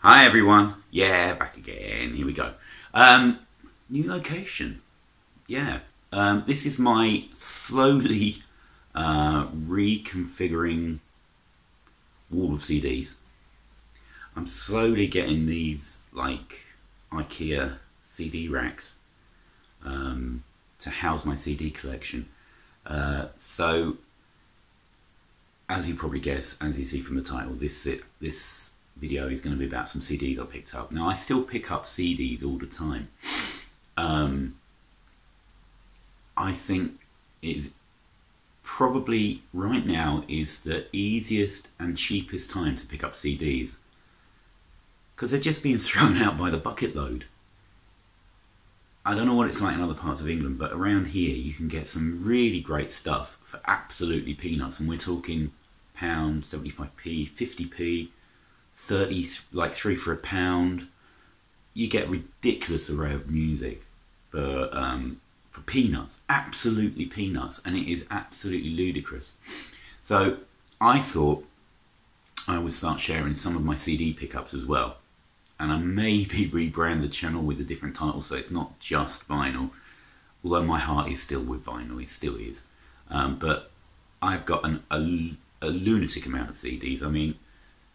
Hi everyone, yeah, back again, here we go. New location, yeah. This is my slowly reconfiguring wall of CDs. I'm slowly getting these like IKEA CD racks to house my CD collection. So, as you probably guess, as you see from the title, this video is going to be about some CDs I picked up. Now, I still pick up CDs all the time. I think it's probably right now is the easiest and cheapest time to pick up CDs because they're just being thrown out by the bucket load. I don't know what it's like in other parts of England, but around here you can get some really great stuff for absolutely peanuts, and we're talking pound, 75p, 50p, 30, like 3 for £1. You get a ridiculous array of music for peanuts, absolutely peanuts, and it is absolutely ludicrous. So I thought I would start sharing some of my CD pickups as well, and I maybe rebrand the channel with a different title so it's not just vinyl, although my heart is still with vinyl, it still is. But I've got a lunatic amount of CDs. I mean,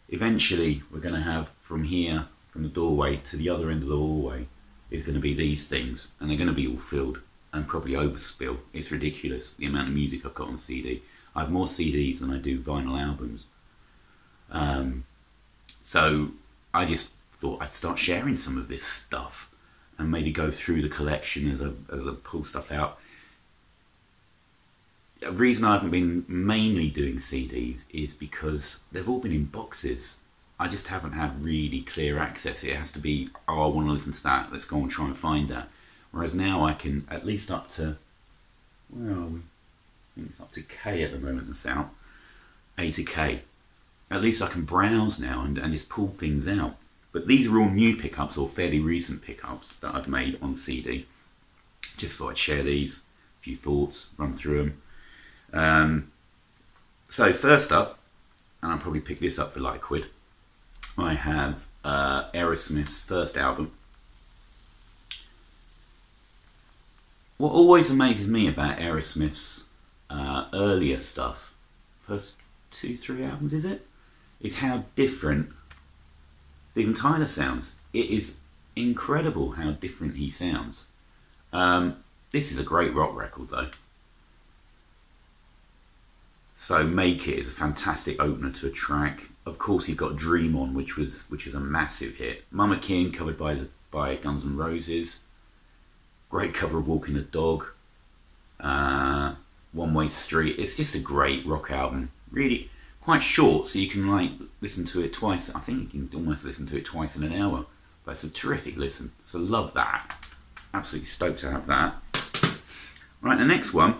eventually we're going to have from here, from the doorway to the other end of the hallway, is going to be these things, and they're going to be all filled and probably overspill. It's ridiculous the amount of music I've got on CD. I have more CDs than I do vinyl albums. So I just thought I'd start sharing some of this stuff and maybe go through the collection as I pull stuff out. The reason I haven't been mainly doing CDs is because they've all been in boxes. I just haven't had really clear access. It has to be, oh, I want to listen to that, let's go and try and find that. Whereas now I can, at least up to, where are we? I think it's up to K at the moment, that's out. A to K. At least I can browse now and just pull things out. But these are all new pickups or fairly recent pickups that I've made on CD. Just thought I'd share these, a few thoughts, run through them. So first up, and I'll probably pick this up for like £1, I have Aerosmith's first album. What always amazes me about Aerosmith's earlier stuff, first 2-3 albums is it, is how different Steven Tyler sounds. It is incredible how different he sounds. This is a great rock record though. So Make It is a fantastic opener to a track. Of course you've got Dream On, which is a massive hit. Mama King, covered by Guns N' Roses. Great cover of Walking the Dog. One Way Street. It's just a great rock album. Really quite short, so you can like listen to it twice. I think you can almost listen to it twice in an hour. But it's a terrific listen. So love that. Absolutely stoked to have that. Right, the next one.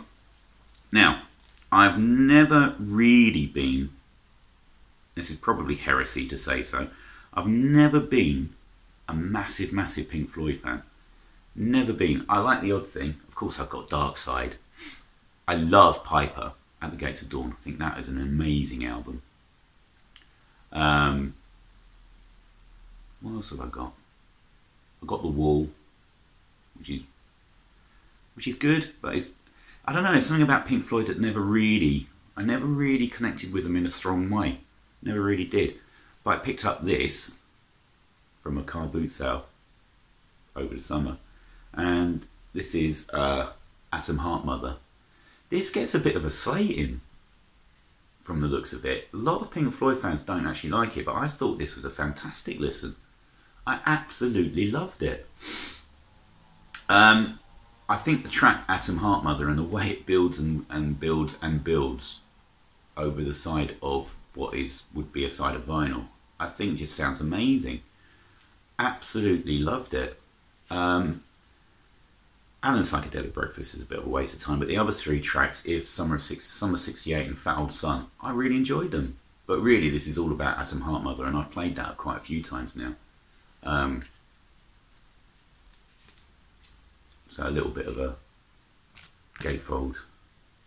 Now, I've never really been, this is probably heresy to say so, I've never been a massive Pink Floyd fan. Never been. I like the odd thing. Of course I've got Dark Side. I love Piper at the Gates of Dawn. I think that is an amazing album. What else have I got? I've got The Wall, which is good, but it's, I don't know, there's something about Pink Floyd that I never really connected with them in a strong way. Never really did. But I picked up this from a car boot sale over the summer. And this is Atom Heart Mother. This gets a bit of a slating from the looks of it. A lot of Pink Floyd fans don't actually like it, but I thought this was a fantastic listen. I absolutely loved it. I think the track Atom Heart Mother and the way it builds and builds and builds over the side of what would be a side of vinyl, I think just sounds amazing. Absolutely loved it. And the Psychedelic Breakfast is a bit of a waste of time, but the other 3 tracks, If, Summer 68 and Fat Old Sun, I really enjoyed them. But really this is all about Atom Heart Mother, and I've played that quite a few times now. So a little bit of a gatefold.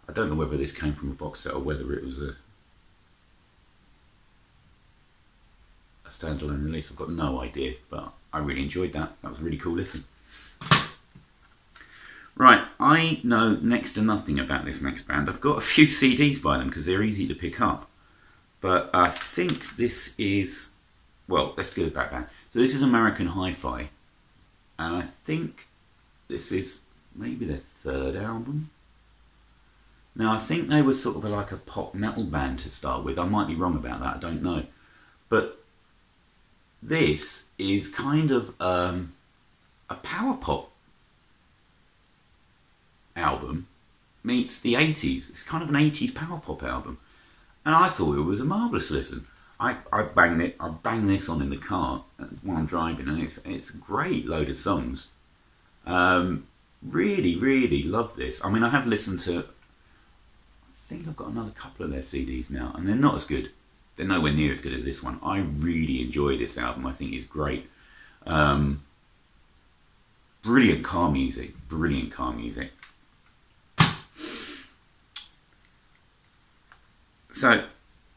I don't know whether this came from a box set or whether it was a standalone release. I've got no idea, but I really enjoyed that. That was a really cool listen. Right, I know next to nothing about this next band. I've got a few CDs by them because they're easy to pick up. But I think this is, well, let's go back there. So this is American HiFi. And I think this is maybe their third album. Now, I think they were sort of like a pop metal band to start with. I might be wrong about that, I don't know. But this is kind of a power pop album meets the 80s. It's kind of an 80s power pop album. And I thought it was a marvellous listen. I bang this on in the car while I'm driving, and it's a great load of songs. Really, really love this. I mean, I have listened to, I think I've got another couple of their CDs now, and they're not as good. They're nowhere near as good as this one. I really enjoy this album. I think it's great. Brilliant car music. Brilliant car music. So,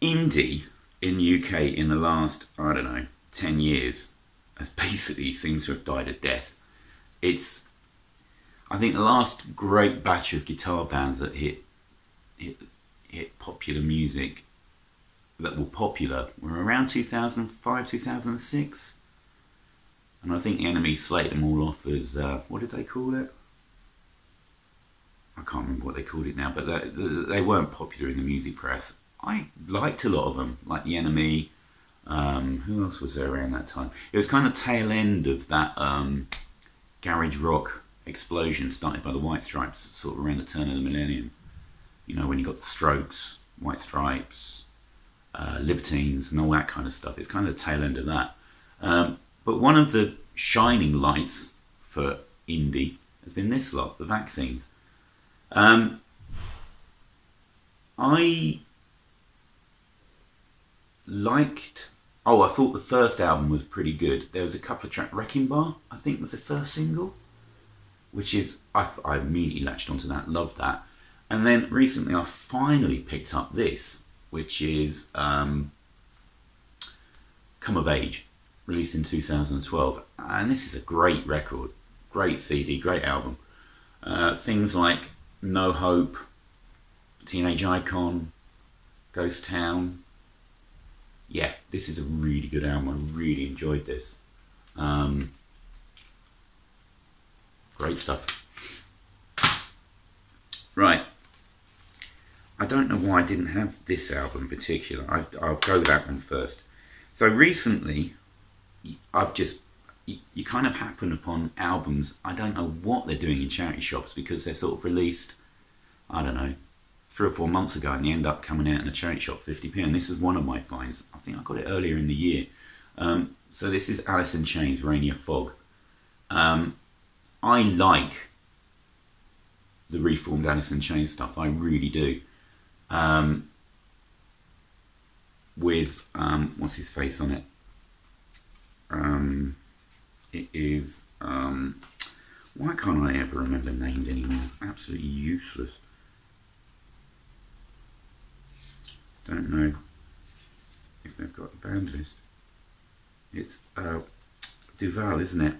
indie in UK in the last, I don't know, 10 years has basically seemed to have died a death. It's, I think the last great batch of guitar bands that hit popular music, that were popular, were around 2005, 2006. And I think the Enemy slated them all off as, what did they call it? I can't remember what they called it now, but they weren't popular in the music press. I liked a lot of them, like the Enemy. Who else was there around that time? It was kind of tail end of that garage rock explosion started by the White Stripes, sort of around the turn of the millennium. You know, when you got the Strokes, White Stripes, Libertines, and all that kind of stuff. It's kind of the tail end of that. But one of the shining lights for indie has been this lot, the Vaccines. I liked, I thought the first album was pretty good. There was a couple of tracks, Wrecking Bar, I think was the first single, which is, I immediately latched onto that, loved that. And then recently I finally picked up this, which is Come of Age, released in 2012. And this is a great record, great CD, great album. Things like No Hope, Teenage Icon, Ghost Town. Yeah, this is a really good album. I really enjoyed this. Great stuff. Right. I don't know why I didn't have this album in particular. I'll go with that one first. So recently, I've just, you kind of happen upon albums. I don't know what they're doing in charity shops because they're sort of released, I don't know, 3 or 4 months ago, and they end up coming out in a charity shop 50p, and this is one of my finds. I think I got it earlier in the year. So this is Alice in Chains, Rainier Fog. I like the reformed Alice in Chains stuff, I really do. With, what's his face on it? It is, why can't I ever remember names anymore? Absolutely useless. Don't know if they've got the band list. It's Duval, isn't it?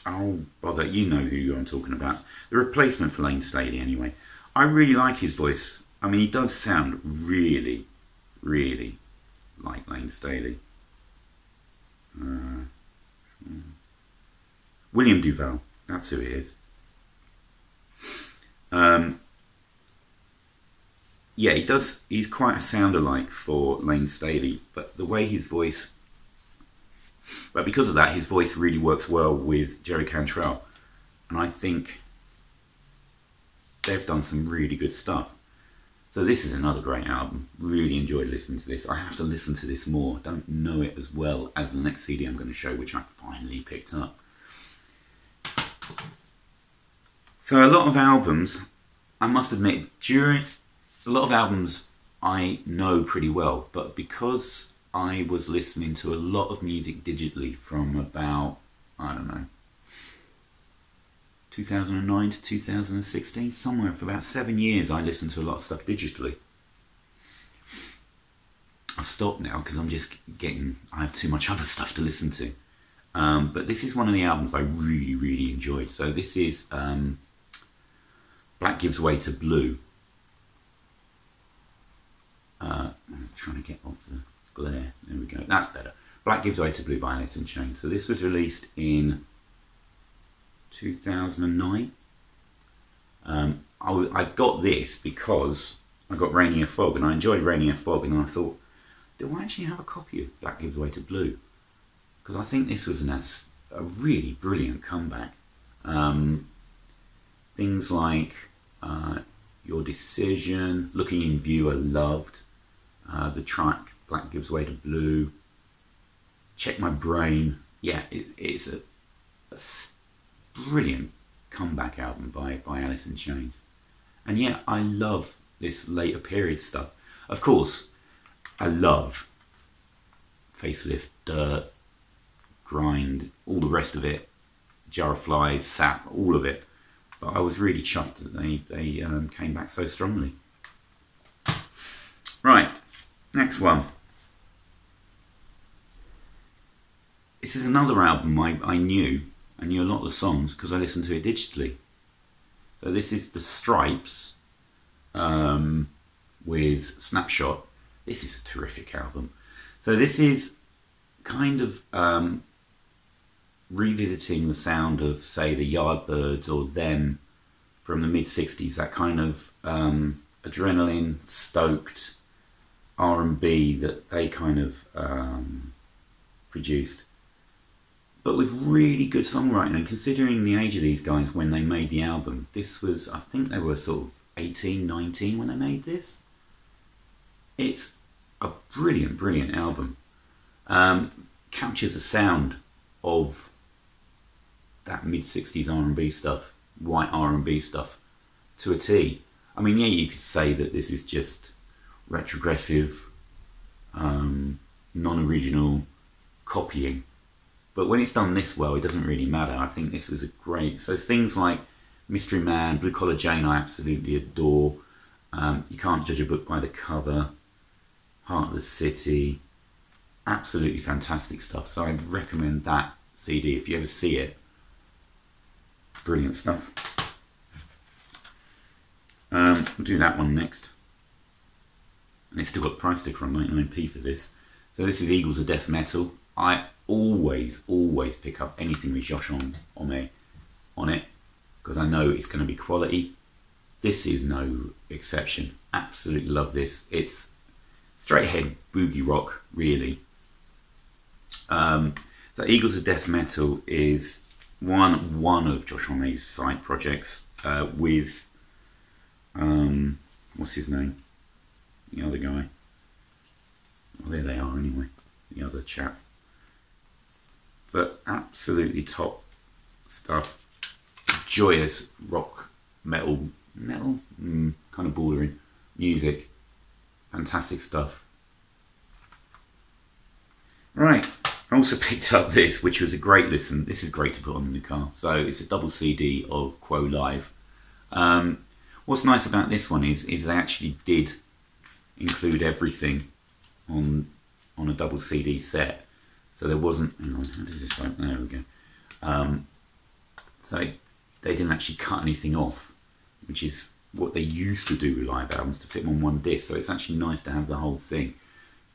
Oh, bother, you know who I'm talking about. The replacement for Lane Staley, anyway. I really like his voice. I mean, he does sound really, really like Lane Staley. William Duval, that's who it is. Yeah, he does. He's quite a sound-alike for Lane Staley, but the way his voice, but because of that, his voice really works well with Jerry Cantrell, and I think they've done some really good stuff. So this is another great album. Really enjoyed listening to this. I have to listen to this more. I don't know it as well as the next CD I'm going to show, which I finally picked up. So a lot of albums, I must admit, a lot of albums I know pretty well, but because I was listening to a lot of music digitally from about, I don't know, 2009 to 2016, somewhere for about 7 years I listened to a lot of stuff digitally. I've stopped now because I have too much other stuff to listen to. But this is one of the albums I really, really enjoyed. So this is Black Gives Way to Blue. I'm trying to get off the glare. There we go. That's better. Black Gives Way to Blue by Alice in Chains. So this was released in 2009. I got this because I got Rainier Fog, and I enjoyed Rainier Fog, and I thought, do I actually have a copy of Black Gives Way to Blue? Because I think this was a really brilliant comeback. Things like Your Decision, Looking in View are loved. The track Black Gives Way to Blue, Check My Brain. Yeah, it's a brilliant comeback album by Alice in Chains. And yeah, I love this later period stuff. Of course, I love Facelift, Dirt, Grind, all the rest of it, Jar of Flies, Sap, all of it. But I was really chuffed that they came back so strongly. Right, next one. This is another album I knew a lot of the songs because I listened to it digitally. So this is The Stripes with Snapshot. This is a terrific album. So this is kind of revisiting the sound of, say, the Yardbirds or Them from the mid-60s, that kind of adrenaline-stoked R&B that they kind of produced. But with really good songwriting, and considering the age of these guys when they made the album, this was, I think they were sort of 18, 19 when they made this. It's a brilliant, brilliant album. Captures the sound of that mid-60s R&B stuff, white R&B stuff, to a T. I mean, yeah, you could say that this is just retrogressive, non-original copying. But when it's done this well, it doesn't really matter. I think this was a great... So things like Mystery Man, Blue Collar Jane, I absolutely adore. You Can't Judge a Book by the Cover, Heart of the City. Absolutely fantastic stuff. So I'd recommend that CD if you ever see it. Brilliant stuff. We'll do that one next. And it's still got the price sticker on, 99p for this. So this is Eagles of Death Metal. I always pick up anything with Josh on it because I know it's going to be quality. This is no exception. Absolutely love this. It's straight ahead boogie rock, really. So Eagles of Death Metal is one of Josh Homme's side projects with what's his name? The other guy. Well, there they are anyway. The other chap. But absolutely top stuff. Joyous rock, metal, kind of bordering music. Fantastic stuff. Right, I also picked up this, which was a great listen. This is great to put on in the car. So it's a double CD of Quo Live. What's nice about this one is they actually did include everything on a double CD set. So there wasn't, hang on, how does this work? There we go. So they didn't actually cut anything off, which is what they used to do with live albums, to fit them on one disc. So it's actually nice to have the whole thing.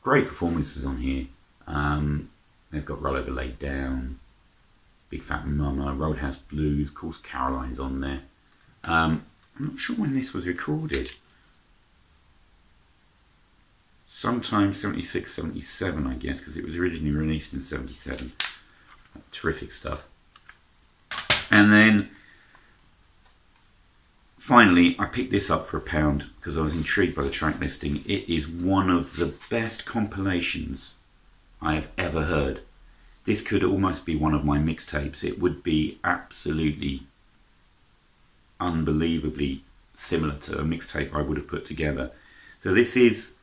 Great performances on here. They've got Roll Over Lay Down, Big Fat Mama, Roadhouse Blues, of course Caroline's on there. I'm not sure when this was recorded. Sometime 76, 77, I guess, because it was originally released in 77. Terrific stuff. And then, finally, I picked this up for £1 because I was intrigued by the track listing. It is one of the best compilations I have ever heard. This could almost be one of my mixtapes. It would be absolutely, unbelievably similar to a mixtape I would have put together. So this is...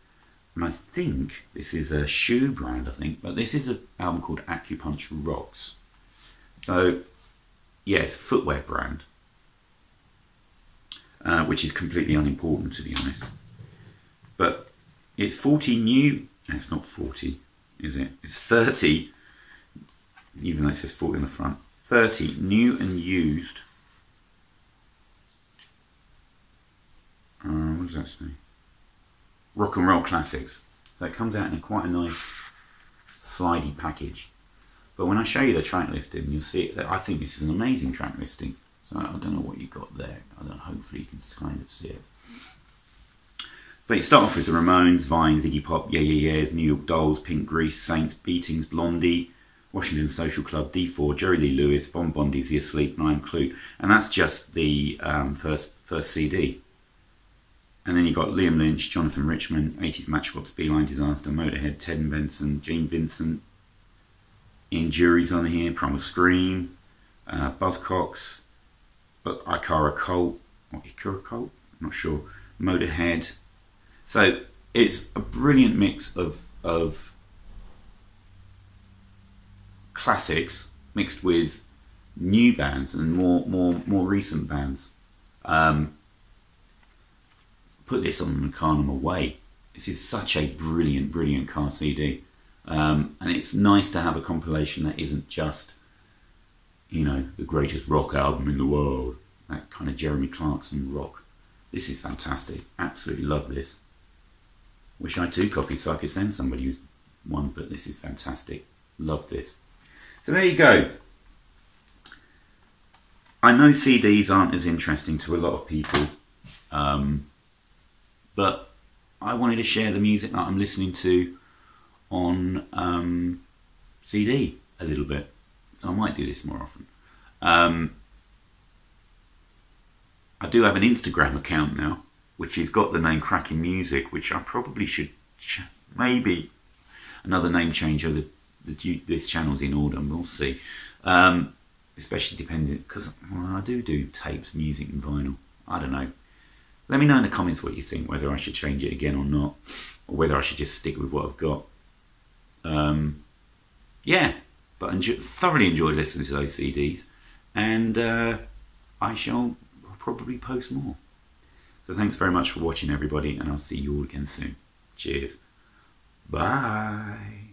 And I think this is a shoe brand, but this is an album called Acupuncture Rocks. So, yes, footwear brand, which is completely unimportant, to be honest. But it's 40 new It's not 40, is it? It's 30, even though it says 40 on the front. 30 new and used. What does that say? Rock and roll classics. So it comes out in quite a nice slidey package. But when I show you the track listing, you'll see that I think this is an amazing track listing. So I don't know what you got there. I don't know, hopefully you can kind of see it. But you start off with the Ramones, Vines, Iggy Pop, Yeah Yeah Yeahs, New York Dolls, Pink Grease, Saints, Beatings, Blondie, Washington Social Club, D4, Jerry Lee Lewis, Von Bondi's The Asleep, and I'm Clue. And that's just the first CD. And then you've got Liam Lynch, Jonathan Richman, 80s Matchbox, Beeline Disaster, Motorhead, Ted and Benson, Gene Vincent, Ian Jury's on here, Primal Scream, Buzzcocks, Ikara Cult, or Ikara Cult, I'm not sure, Motorhead. So it's a brilliant mix of classics mixed with new bands and more recent bands. Put this on the car on my way. This is such a brilliant car CD, and it's nice to have a compilation that isn't just, you know, the greatest rock album in the world, that kind of Jeremy Clarkson rock. This is fantastic. Absolutely love this. Wish I had 2 copies so I could send somebody one, but this is fantastic. Love this. So there you go. I know CDs aren't as interesting to a lot of people, but I wanted to share the music that I'm listening to on CD a little bit. So I might do this more often. I do have an Instagram account now, which has got the name Cracking Music, which I probably should maybe another name change of this channel's in order, and we'll see. Especially depending, because I do tapes, music and vinyl. I don't know. Let me know in the comments what you think, whether I should change it again or not, or whether I should just stick with what I've got. Yeah, but thoroughly enjoyed listening to those CDs, and I shall probably post more. So thanks very much for watching, everybody, and I'll see you all again soon. Cheers. Bye.